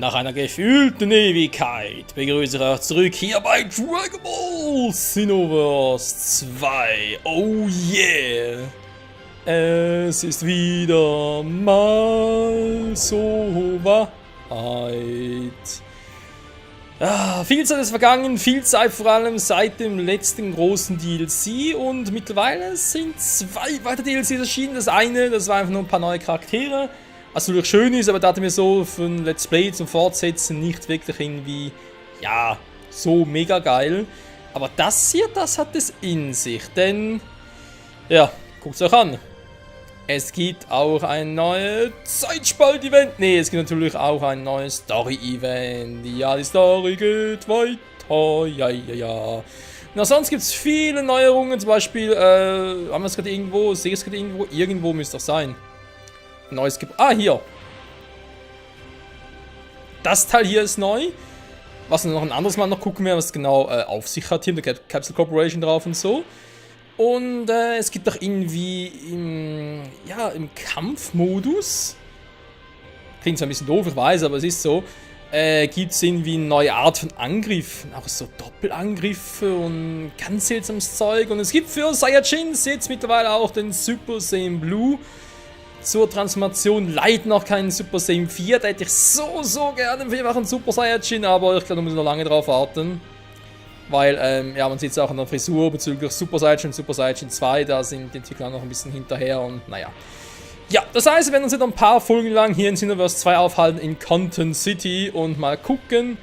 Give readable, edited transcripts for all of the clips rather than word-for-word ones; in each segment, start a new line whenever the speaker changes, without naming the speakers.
Nach einer gefühlten Ewigkeit begrüße ich euch zurück hier bei Dragon Ball Xenoverse 2. Oh yeah! Es ist wieder mal so weit. Viel Zeit ist vergangen, viel Zeit vor allem seit dem letzten großen DLC und mittlerweile sind 2 weitere DLCs erschienen. Das eine, das war einfach nur ein paar neue Charaktere. Was natürlich schön ist, aber da hatte mir so für ein Let's Play zum Fortsetzen nicht wirklich irgendwie, ja, so mega geil. Aber das hier, das hat es in sich, denn, ja, guckt es euch an. Es gibt auch ein neues Zeitspalt-Event. Ne, es gibt natürlich auch ein neues Story-Event. Ja, die Story geht weiter. Ja. Na, sonst gibt es viele Neuerungen. Zum Beispiel, haben wir es gerade irgendwo? Sehe ich es gerade irgendwo? Irgendwo müsste es sein. Neues gibt. Ah, hier. Das Teil hier ist neu. Was wir noch ein anderes Mal noch gucken werden, was genau auf sich hat. Hier mit der Capsule Corporation drauf und so. Und es gibt doch irgendwie im Kampfmodus. Klingt zwar ein bisschen doof, ich weiß, aber es ist so. Gibt es irgendwie eine neue Art von Angriffen. Auch so Doppelangriffe und ganz seltsames Zeug. Und es gibt für Saiyajins jetzt mittlerweile auch den Super Saiyan Blue. Zur Transformation leider noch keinen Super Saiyan 4. Da hätte ich so gerne für einen Super Saiyajin, aber ich glaube, da muss ich noch lange drauf warten. Weil, ja, man sieht es auch an der Frisur bezüglich Super Saiyajin und Super Saiyajin 2, da sind die Entwickler noch ein bisschen hinterher und naja. Ja, das heißt, wir werden uns jetzt ein paar Folgen lang hier in Xenoverse 2 aufhalten in Content City und mal gucken,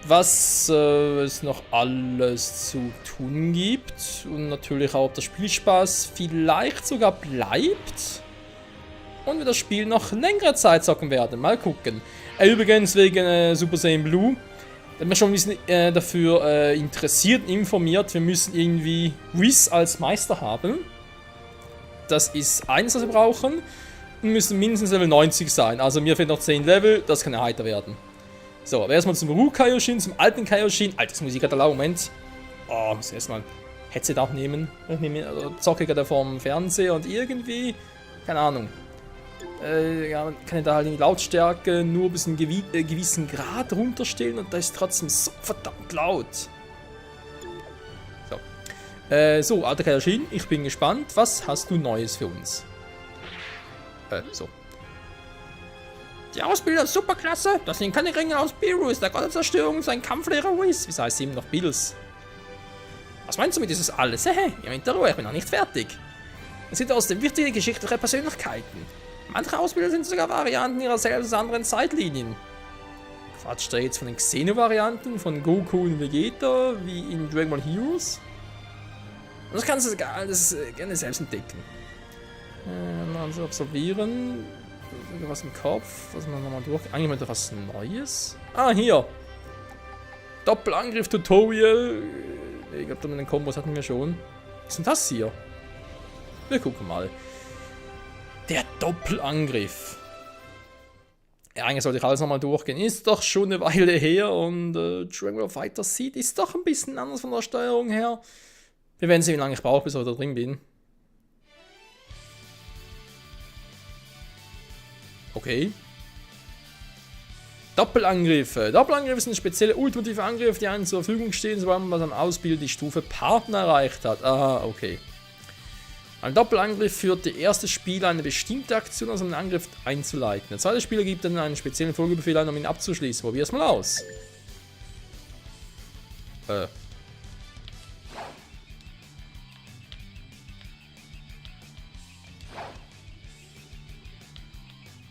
was es noch alles zu tun gibt und natürlich auch, ob der Spielspaß vielleicht sogar bleibt und wir das Spiel noch längere Zeit zocken werden. Mal gucken. Übrigens wegen Super Saiyan Blue, da bin ich schon ein bisschen dafür interessiert und informiert. Wir müssen irgendwie Whis als Meister haben. Das ist eines, was wir brauchen. Wir müssen mindestens Level 90 sein. Also mir fehlt noch 10 Level, das kann ja heiter werden. So, aber erstmal zum Ru-Kaioshin, zum alten Kaioshin. Altes Musik hat Moment. Oh, muss ich erstmal Headset abnehmen. Also zocke gerade vorm Fernseher und irgendwie, keine Ahnung. Ja, man kann da halt die Lautstärke nur bis einen gewissen Grad runterstellen und da ist trotzdem so verdammt laut. So, alter Kaioshin, ich bin gespannt. Was hast du Neues für uns? So. Die Ausbilder ist superklasse. Das sind keine Ringe aus Beerus, der Gott der Zerstörung und sein Kampflehrer Whis. Wieso heißt sie ihm noch Bills? Was meinst du mit dieses alles? Hehe, ihr meint der Ruhe, ich bin noch nicht fertig. Es sind außerdem wichtige geschichtliche Persönlichkeiten. Manche Ausbilder sind sogar Varianten ihrer selbst aus anderen Zeitlinien. Quatscht da jetzt von den Xeno-Varianten von Goku und Vegeta, wie in Dragon Ball Heroes? Und das kannst du gerne selbst entdecken. Also absolvieren. Was im Kopf, was man nochmal durch. Eigentlich mal was Neues. Ah, hier. Doppelangriff-Tutorial. Ich glaube, mit den Kombos hatten wir schon. Was ist denn das hier? Wir gucken mal. Der Doppelangriff. Ja, eigentlich sollte ich alles nochmal durchgehen. Ist doch schon eine Weile her und Dragon Ball Fighter sieht ist doch ein bisschen anders von der Steuerung her. Wir werden sehen, wie lange ich brauche, bis ich da drin bin. Okay. Doppelangriffe. Doppelangriffe sind spezielle ultimative Angriffe, die einem zur Verfügung stehen, sobald man beim Ausbilden die Stufe Partner erreicht hat. Ah, okay. Ein Doppelangriff führt der erste Spieler eine bestimmte Aktion aus einem Angriff einzuleiten. Der zweite Spieler gibt dann einen speziellen Folgebefehl ein, um ihn abzuschließen. Probier es mal aus.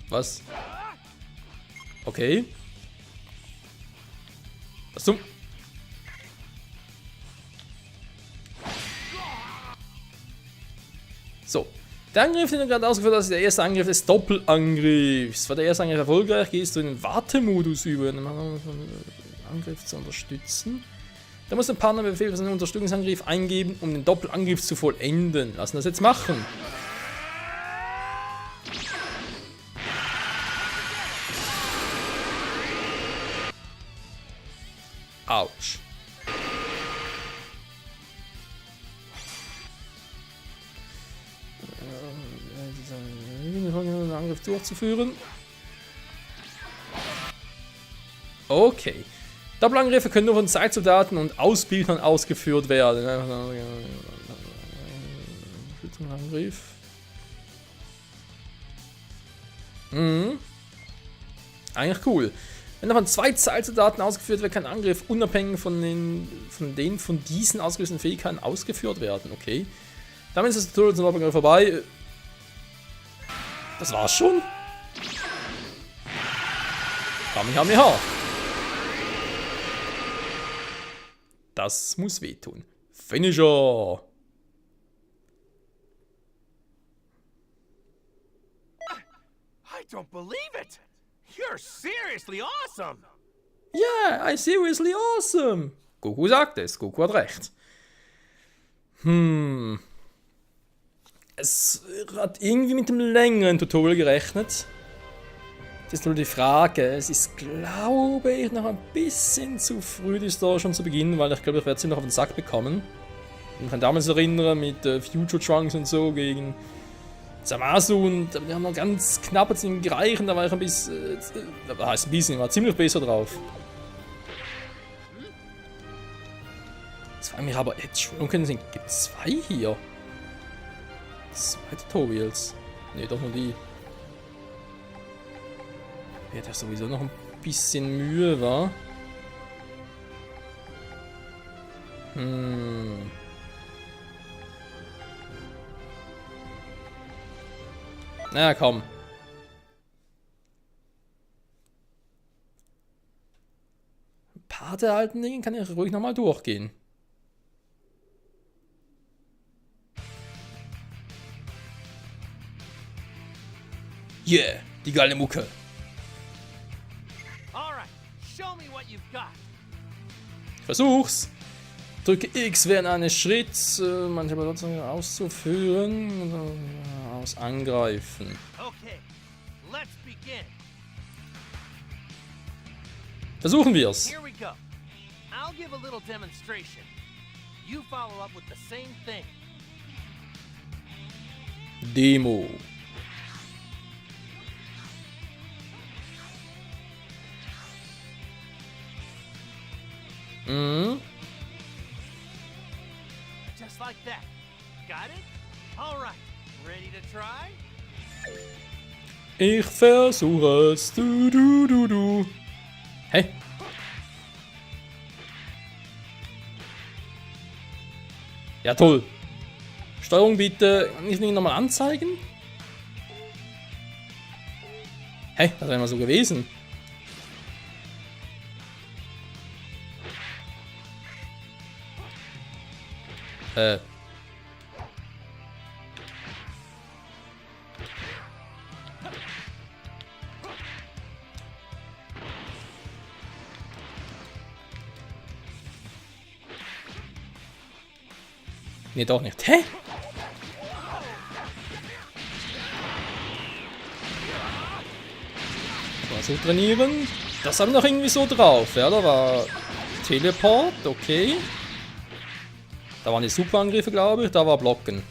Was? Okay. Was zum... So. Der Angriff, den du gerade ausgeführt hast, ist der erste Angriff des Doppelangriffs. War der erste Angriff erfolgreich, gehst du in den Wartemodus über, einen Angriff zu unterstützen. Da muss der Partner Befehl für seinen Unterstützungsangriff eingeben, um den Doppelangriff zu vollenden. Lassen das jetzt machen. Autsch. Den Angriff durchzuführen. Okay. Doppelangriffe können nur von Zeitsoldaten und Ausbildern ausgeführt werden. Angriff. Eigentlich cool. Wenn davon 2 Zeitsoldaten ausgeführt wird, kann ein Angriff unabhängig von diesen ausgerüsteten Fähigkeiten ausgeführt werden. Okay. Damit ist das Tutorial zum Doppelangriff vorbei. Das war's schon. Kamehameha. Das muss wehtun. Finisher.
I don't believe it! You're seriously awesome!
Yeah, I'm seriously awesome. Goku sagt es. Goku hat recht. Es hat irgendwie mit dem längeren Tutorial gerechnet. Das ist nur die Frage. Es ist, glaube ich, noch ein bisschen zu früh, die Story schon zu beginnen, weil ich glaube, ich werde sie noch auf den Sack bekommen. Ich kann damals erinnern mit Future Trunks und so gegen Zamasu und wir haben noch ganz knapp jetzt ihn gereicht, da war ich ein bisschen, heißt ein bisschen, war ziemlich besser drauf. Das war mir aber jetzt schon können sehen, gibt es 2 hier. 2 Tutorials. Ne, doch nur die. Ja, der sowieso noch ein bisschen Mühe war. Na komm. Ein paar der alten Dinge kann ich ruhig nochmal durchgehen. Yeah, die geile Mucke. Ich versuch's. Drücke X während eines Schritts, manche Benutzungen auszuführen, aus angreifen. Versuchen wir's. Demo.
Just like that. Got it? All right. Ready to try?
Ich versuche es. Du. Hey. Ja, toll. Steuerung bitte nicht nochmal anzeigen. Hey, das wäre immer so gewesen. Nee, doch nicht. Hä? So trainieren. Das haben wir noch irgendwie so drauf. Ja, da war Teleport, okay. Da waren die Superangriffe, glaube ich. Da war Blocken.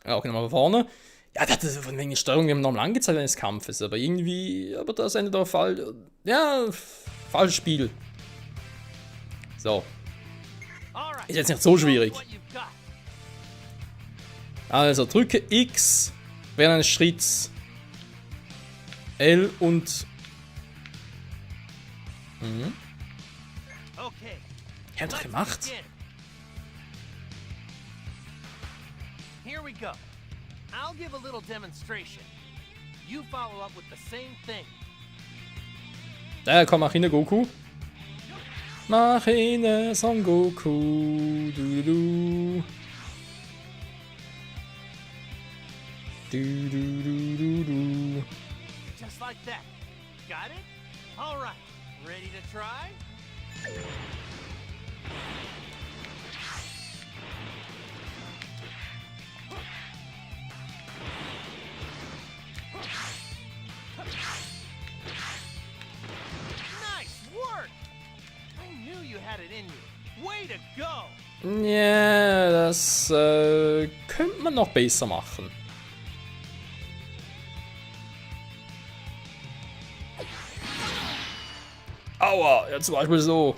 Ja, okay, nochmal von vorne. Ja, das ist von wegen Steuerung, wir haben nochmal angezeigt eines Kampfes. Aber irgendwie, aber das endet auf falsches Spiel. So. Ist jetzt nicht so schwierig. Also, drücke X während eines Schritts. L und... Ich hab doch gemacht.
Here we go. I'll give a little demonstration. You follow up with the same thing.
Da komm, mach hin, Goku. Mach hin, Son Goku. Du.
Just like that. Got it? All right. Ready to try? Nice work! I knew you had it in you. Way to go!
Ja, das könnte man noch besser machen. Aua, ja zum Beispiel so.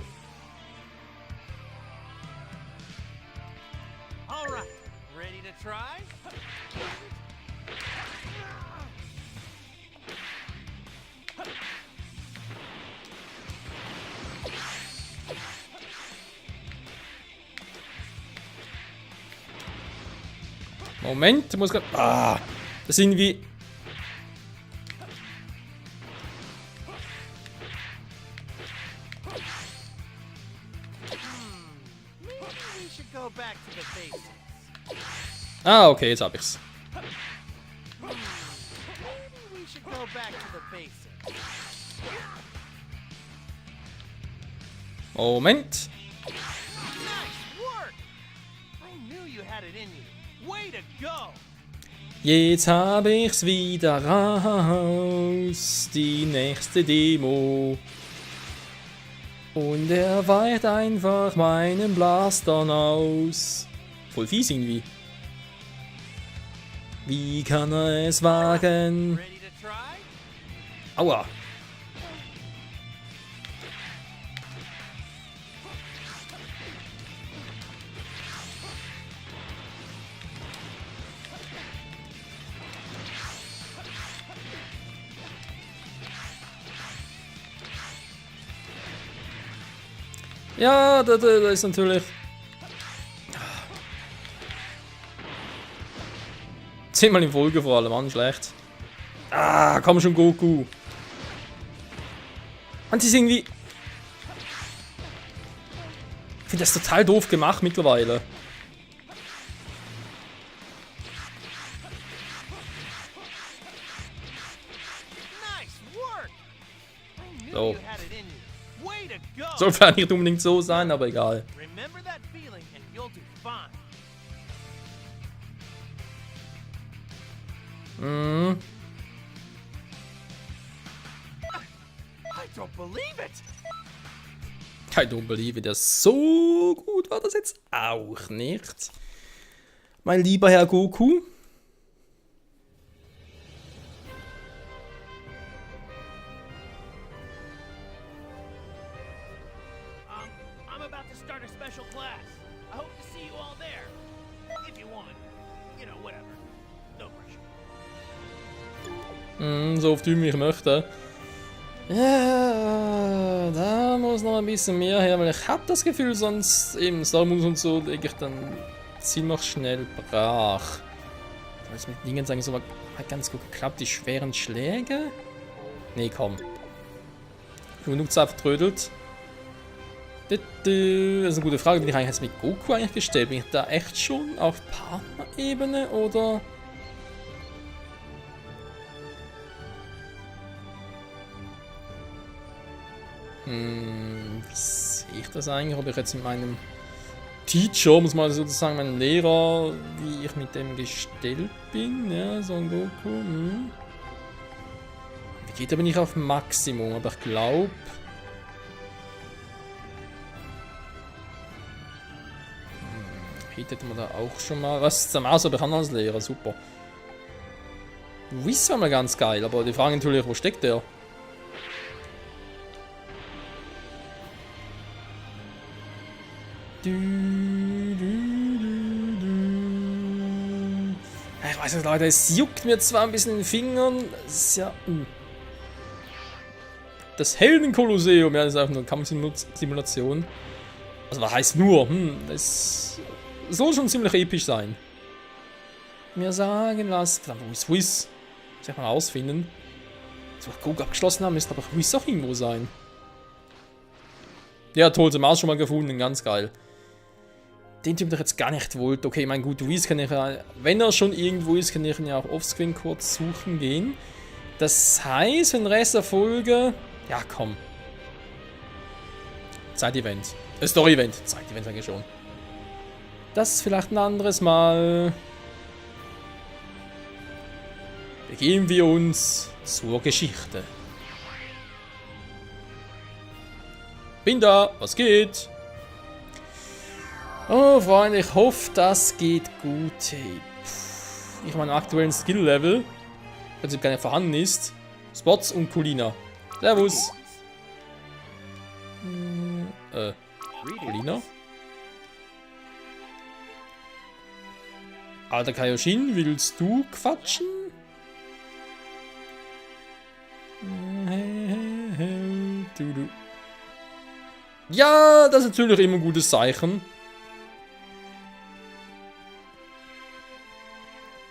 All right, ready to try?
Moment, muss grad. Ah, das sind wie.
Maybe we should go back to the basics.
Ah, okay, jetzt hab ich's.
Maybe we should go back to the basics.
Moment.
Nice work! I knew you had it in you. Way to go!
Jetzt hab ich's wieder raus. Die nächste Demo. Und er weicht einfach meinen Blastern aus. Voll fies irgendwie. Wie kann er es wagen?
Ready to try?
Aua. Ja, das ist natürlich. Zehnmal in Folge vor allem, Mann, schlecht. Ah, komm schon, Goku. Und die ist irgendwie. Ich finde das total doof gemacht mittlerweile.
Nice work! I knew
So.
you had it in you. Way to go!
Soll vielleicht nicht unbedingt so sein, aber egal.
Remember that feeling and you'll do fine.
Mhm.
I don't believe it!
I don't believe it. So gut war das jetzt auch nicht. Mein lieber Herr Goku.
I'm about to start a special class. I hope to see you all there. If you want. You know, whatever. No pressure.
So oft wie ich möchte. Ja, da muss noch ein bisschen mehr her, weil ich habe das Gefühl, sonst eben Star Moves und so lege ich dann ziemlich schnell brach. Das mit Dingen sagen, so hat ganz gut geklappt. Die schweren Schläge? Nee, komm. Genug Zeit vertrödelt. Das ist eine gute Frage. Bin ich eigentlich jetzt mit Goku eigentlich gestellt? Bin ich da echt schon auf Partnerebene oder? Wie sehe ich das eigentlich? Ob ich jetzt mit meinem Teacher, muss man sozusagen, meinem Lehrer, wie ich mit dem gestellt bin, ja, so ein Goku, Wie geht, da bin ich auf Maximum, aber ich glaube... Hittet man da auch schon mal... Was ist das aus, aber ich kann als Lehrer, super. Whis war mal ganz geil, aber die Frage natürlich, wo steckt der? Ich weiß nicht, Leute, es juckt mir zwar ein bisschen in den Fingern. Es ist ja. Das Heldenkolosseum, ja, das ist einfach nur eine Kampfsimulation. Also, was heißt nur? Das soll schon ziemlich episch sein. Mir sagen lassen. Verdammt, wo ist Whis? Muss ich mal rausfinden. Als wir Goku abgeschlossen haben, müsste aber Whis auch irgendwo sein. Ja, toll, zum Maus schon mal gefunden, ganz geil. Den Typ, der ich jetzt gar nicht wollte. Okay, mein gut, Whis kann ich ja, wenn er schon irgendwo ist, kann ich ihn ja auch offscreen kurz suchen gehen. Das heißt, den Rest der Folge. Ja, komm. Zeit-Event. Story-Event. Zeit-Event sage ich schon. Das ist vielleicht ein anderes Mal. Begeben wir uns zur Geschichte. Bin da, was geht? Oh, Freunde, ich hoffe, das geht gut. Hey, ich meine aktuellen Skill-Level, wenn es gar nicht vorhanden ist. Spots und Kulina. Servus. Lina? Alter Kaioshin, willst du quatschen? Ja, das ist natürlich immer ein gutes Zeichen.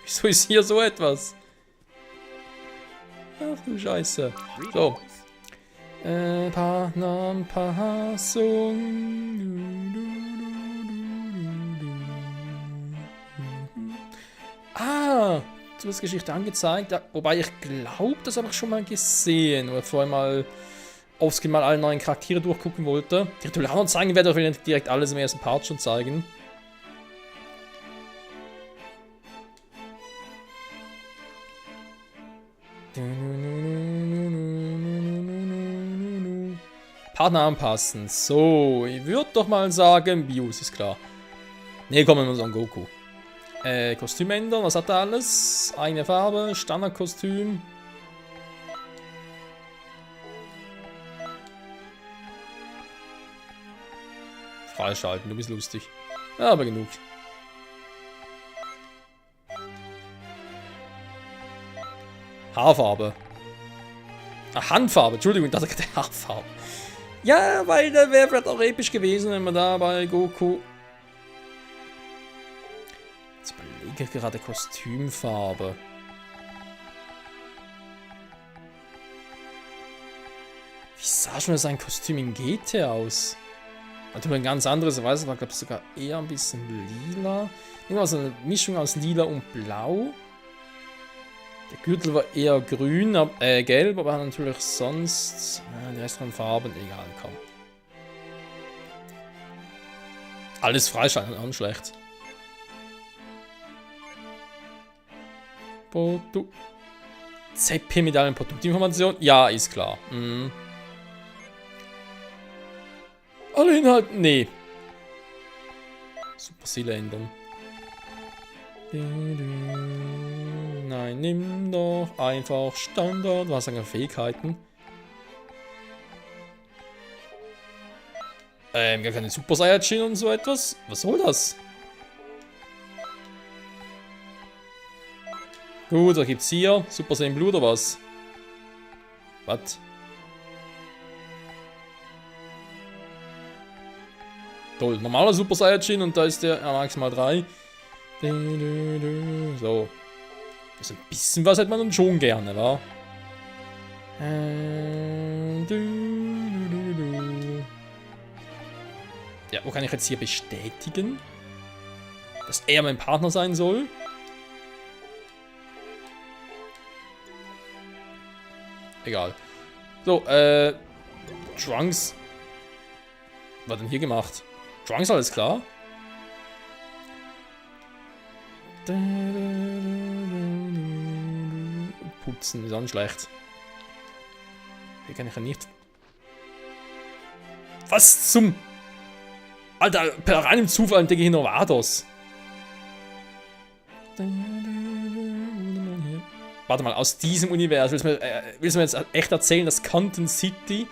Wieso ist hier so etwas? Ach du Scheiße. So. Partneranpassung. Ah, du hast Geschichte angezeigt. Ja, wobei ich glaube, das habe ich schon mal gesehen. Oder vorher mal aufscreen mal alle neuen Charaktere durchgucken wollte. Die natürlich auch noch zeigen werde, aber ich will nicht direkt alles im ersten Part schon zeigen. Partner anpassen. So, ich würde doch mal sagen, Bios ist klar. Ne, kommen wir Son Goku. Kostüm ändern, was hat er alles? Eine Farbe, Standardkostüm. Freischalten, du bist lustig. Ja, aber genug. Haarfarbe. Ach, Handfarbe, Entschuldigung, ich dachte gerade Haarfarbe. Ja, weil der wäre vielleicht auch episch gewesen, wenn man da bei Goku... Jetzt überlege ich gerade Kostümfarbe. Wie sah schon sein Kostüm in GT aus? Natürlich ein ganz anderes, ich weiß, war glaube ich sogar eher ein bisschen lila. Irgendwas eine Mischung aus lila und blau. Der Gürtel war eher grün, gelb, aber natürlich sonst die restlichen Farben egal, komm. Alles freischalten, auch nicht schlecht. ZP mit allen Produktinformationen? Ja, ist klar. Mhm. Alle Inhalte? Nee. Super Ziele ändern. Nein, nimm doch einfach Standard. Was sagen wir Fähigkeiten? Gar keine Super Saiyajin und so etwas. Was soll das? Gut, was gibt's hier? Super Saiyan Blue oder was? Was? Toll, normaler Super Saiyajin und da ist der maximal 3. So. Also ein bisschen was hätte man dann schon gerne, wa? Ja, wo kann ich jetzt hier bestätigen? Dass er mein Partner sein soll? Egal. So, Trunks. Was hat denn hier gemacht? Trunks, alles klar? Putzen, ist auch nicht schlecht. Hier kann ich ja nicht... Was zum... Alter, per reinem Zufall entdecke ich hier Novados. Warte mal, aus diesem Universum. Willst du mir jetzt echt erzählen, dass Canton City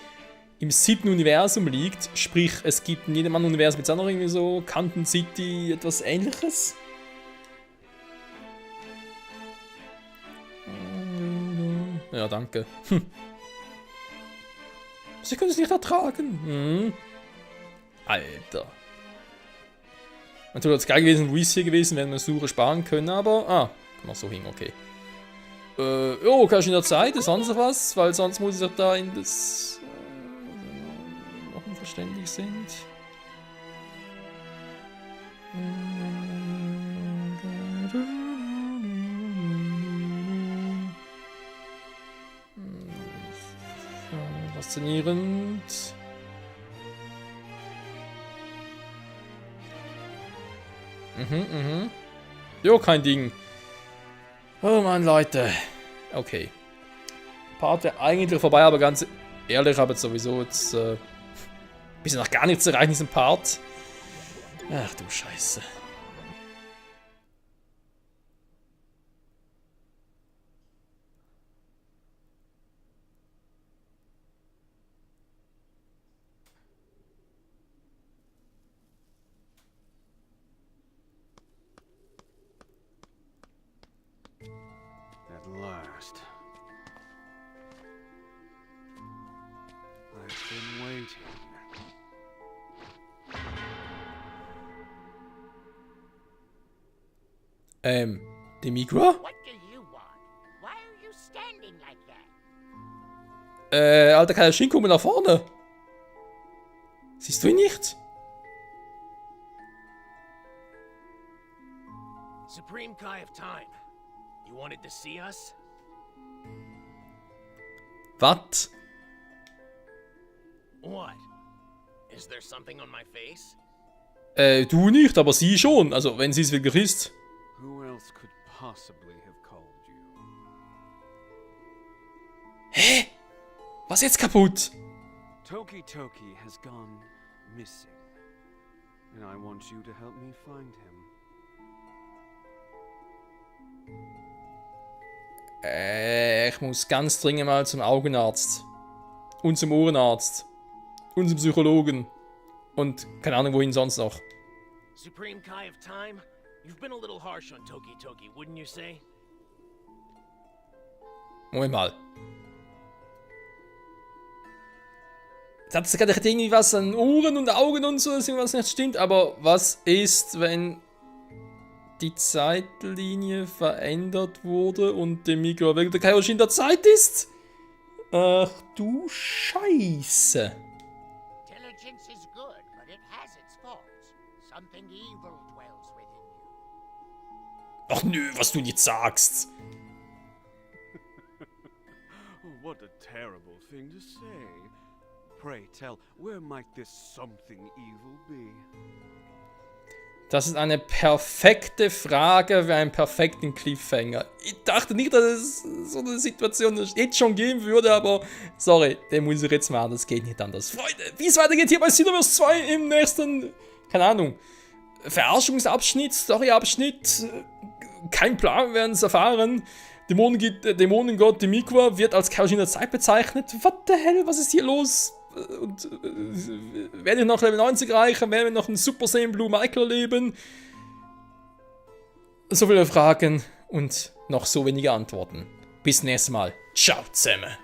im 7. Universum liegt? Sprich, es gibt in jedem anderen Universum jetzt auch noch irgendwie so Canton City etwas Ähnliches? Ja, danke. Sie können es nicht ertragen. Alter. Natürlich wäre es geil gewesen, Luis hier gewesen, wenn wir Suche sparen können, aber... Ah, kann man so hin, okay. Jo, kann ich in der Zeit, sonst was? Weil sonst muss ich doch da in das... noch unverständlich sind. Faszinierend. Jo, kein Ding. Oh Mann, Leute. Okay. Part wäre eigentlich vorbei, aber ganz ehrlich, habe jetzt sowieso jetzt bisschen noch gar nichts erreicht in diesem Part. Ach du Scheiße.
last. I've been waiting.
Demigra?
What do you want? Why are you standing like that?
Alter Kaioshin, komm mal nach vorne. Siehst du ihn nicht?
Supreme Kai of Time, you wanted to see us?
Was?
What? Is there something on my face?
Du nicht, aber sie schon. Also, wenn sie es wirklich ist.
Who else could possibly have called you?
Hä? Was jetzt kaputt?
Toki Toki has gone missing. And I want you to help me find him.
Ich muss ganz dringend mal zum Augenarzt. Und zum Ohrenarzt. Und zum Psychologen. Und keine Ahnung, wohin sonst noch.
Supreme Kai of Time, you've been a little harsh on Toki Toki, wouldn't you say?
Moment mal. Jetzt hat es gerade irgendwie was an Ohren und Augen und so, dass irgendwas nicht stimmt. Aber was ist, wenn die Zeitlinie verändert wurde und Demigra wegen der Kaioshin der Zeit ist? Ach du Scheiße.
Intelligence is good, but it has its faults. Something evil dwells within you.
Ach nö, was du nicht sagst.
Oh, what a terrible thing to say. Pray tell, where might this something evil be?
Das ist eine perfekte Frage für einen perfekten Cliffhanger. Ich dachte nicht, dass es so eine Situation jetzt schon geben würde, aber sorry, den muss ich jetzt machen, das geht nicht anders. Freunde, wie es weitergeht hier bei Xenoverse 2 im nächsten, keine Ahnung, Verarschungsabschnitt, Storyabschnitt, kein Plan, wir werden es erfahren. Dämonengott Demigra wird als Kaioshin der Zeit bezeichnet. What the hell, was ist hier los? Und werden wir noch Level 90 erreichen? Werden wir noch einen Super Saiyan Blue Michael erleben? So viele Fragen und noch so wenige Antworten. Bis nächstes Mal. Ciao zusammen.